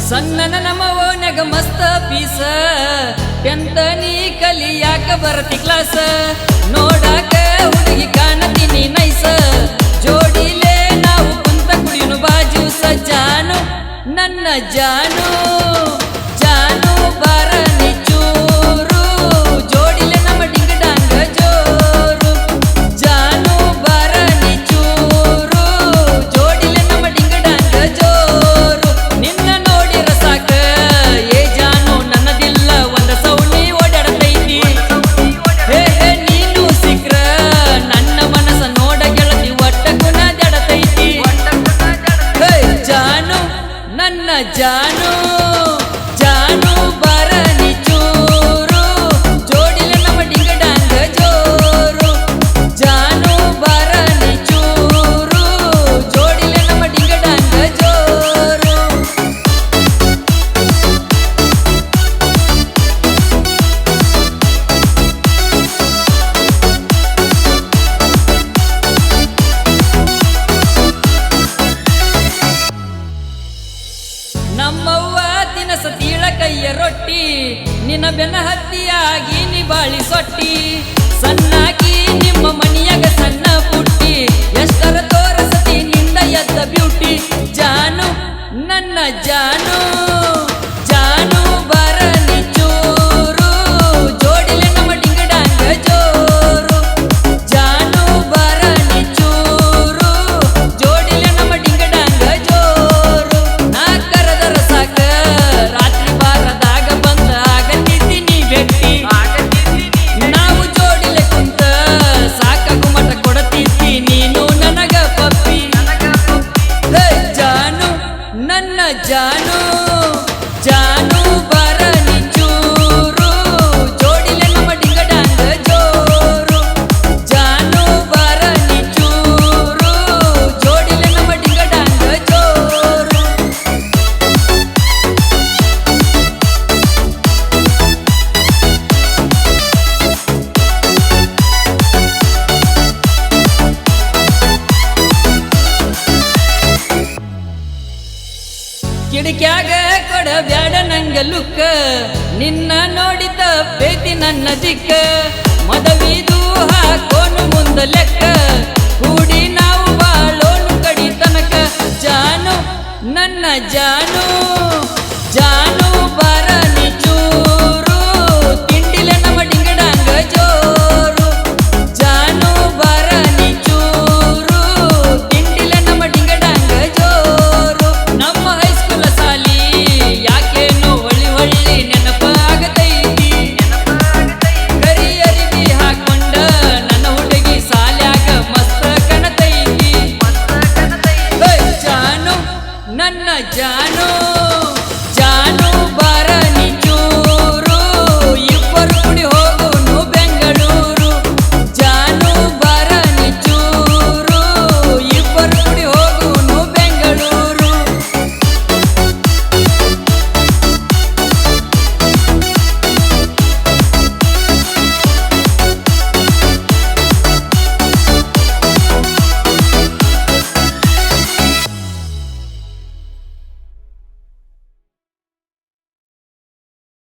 ಸಣ್ಣನ ನಮ್ಮವ ನೆಗ ಮಸ್ತ ಪೀಸ ಎಂತ ನೀ ಕಲಿಯಾಕ ಬರತಿ ಕ್ಲಾಸ ನೋಡಾಕ ಹುಡುಗಿ ಕಾಣತೀನಿ ನೈಸ ಜೋಡಿಲೇ ನಾವು ಕುಂತ ಕುಡಿಯುನು ಬಾಜು ಸಜ್ಜಾನು ನನ್ನ ಜಾನು ಜಾನು ಬಾರ ನಿಚೂರು ಜೋಡಿಲೆ ನಮ್ಮ ಡಿಂಗ ಡಾಂಗ ಜೋರು ಜಾನು ಬಾರ ನಿಚೂರು ಜೋಡಿಲೆ ನಮ್ಮ ಡಿಂಗ ಡಾಂಗ ಜೋರು ನಿನ್ನ ನೋಡಿರ ಸಾಕ ಏ ಜಾನು ನನ್ನದಿಲ್ಲ ಒಂದ ಸೌನಿ ಓಡಾಡತೈತಿ ಹೇ ಹೇ ನೀನು ಸಿಕ್ರ ನನ್ನ ಮನಸ ನೋಡ ಗೆಳತಿ ಒಟ್ಟ ಗುಣದಡತೈತಿ ಹೇ ಜಾನು ನನ್ನ ಜಾನು ಜಾನು ಬಾರ ನಿಚೂರು ಜೋಡಿಲೆ ನಮ್ಮ ಡಿಂಗ ಡಾಂಗ ಜೋರು ಜಾನು ಬಾರ ನಿಚೂರು ಜೋಡಿಲೆ ನಮ್ಮ ಡಿಂಗ ಡಾಂಗ ಜೋರು ನಮ್ಮವ್ವ ದಿನಸ ತೀಳ ಕೈಯ ರೊಟ್ಟಿ ನಿನ್ನ ಬೆನ್ನ ಹತ್ತಿಯಾಗಿ ನಿ ಬಾಳಿ ಸೊಟ್ಟಿ ಸಣ್ಣಾಗಿ ನಿಮ್ಮ ಮನಿಯಾಗ ಸಣ್ಣ ಪುಟ್ಟಿ ಎಷ್ಟರ ತೋರಸತಿ ನಿಂದ ಎದ್ದ ಬ್ಯೂಟಿ ಜಾನು ನನ್ನ ಜಾನು ಜಾನು ಬಾರ ನಿಚೂರು ಜೋಡಿಲೆ ನಮ್ಮ ಡಿಂಗ ಡಾಂಗ ಜೋರು ಜಾನು ಬಾರ ನಿಚೂರು ಜೋಡಿಲೆ ನಮ್ಮ ಡಿಂಗ ಡಾಂಗ ಜೋರು ನಾ ಕರದರ ಸಾಕ ರಾತ್ರಿ ಬಾರದಾಗ ಬಂದ ಆಗತ್ತಿದ್ದೀನಿ ವ್ಯಕ್ತಿ ನಾವು ಜೋಡಿಲೆ ಕುಂತ ಸಾಕ ಗುಮಟ ಕೊಡತಿದ್ದಿ ನೀನು ನನಗ ಪಪ್ಪಿ ಹೇ ಜಾನು ನನ್ನ ಜಾನು ಜಾನು ಬಾರ ನಿಚೂರು ಜೋಡಿಲೆ ನಮ್ಮ ಡಿಂಗ ಡಾಂಗ ಜೋರು ಜಾನು ಬಾರ ನಿಚೂರು ಜೋಡಿಲೆ ನಮ್ಮ ಡಿಂಗ ಡಾಂಗ ಜೋರು ಕಿಡಿಕ್ಯಾಗ ಕೊಡ ಬ್ಯಾಡ ನಂಗ ಲುಕ್ಕ ನಿನ್ನ ನೋಡಿದ ಬೇತಿ ನನ್ನ ದಿಕ್ಕ ಮದವಿದು ಹಾಕೋನು ಮುಂದ ಲೆಕ್ಕ ಕೂಡಿ ನಾವು ಬಾಳೋನು ಕಡಿ ತನಕ ಜಾನು ನನ್ನ ಜಾನು ಜಾನು ಬಾರ ನಿಚೂರು ತಿಂಡಿಲೆ ನಮ್ಮ ಡಿಂಗ ಡಾಂಗ ಜೋರು ಜಾನು ಬಾರ ನಿಚೂರು ತಿಂಡಿಲೆ ನಮ್ಮ ಡಿಂಗ ಡಾಂಗ ಜೋರು ನಮ್ಮ ಹೈಸ್ಕೂಲ ಸಾಲಿ ಯಾಕೇನು ಹೊಳ್ಳಿ ಹೊಳ್ಳಿ ನೆನಪ ಆಗತೈತಿ ಕರಿ ಅರಿವಿ ಹಾಕೊಂಡ ನನ್ನ ಹುಡುಗಿ ಸಾಲ್ಯಾಗ ಮಸ್ತ ಕಣತೈತಿ ಹೇ ಜಾನು ನನ್ನ ಜಾನು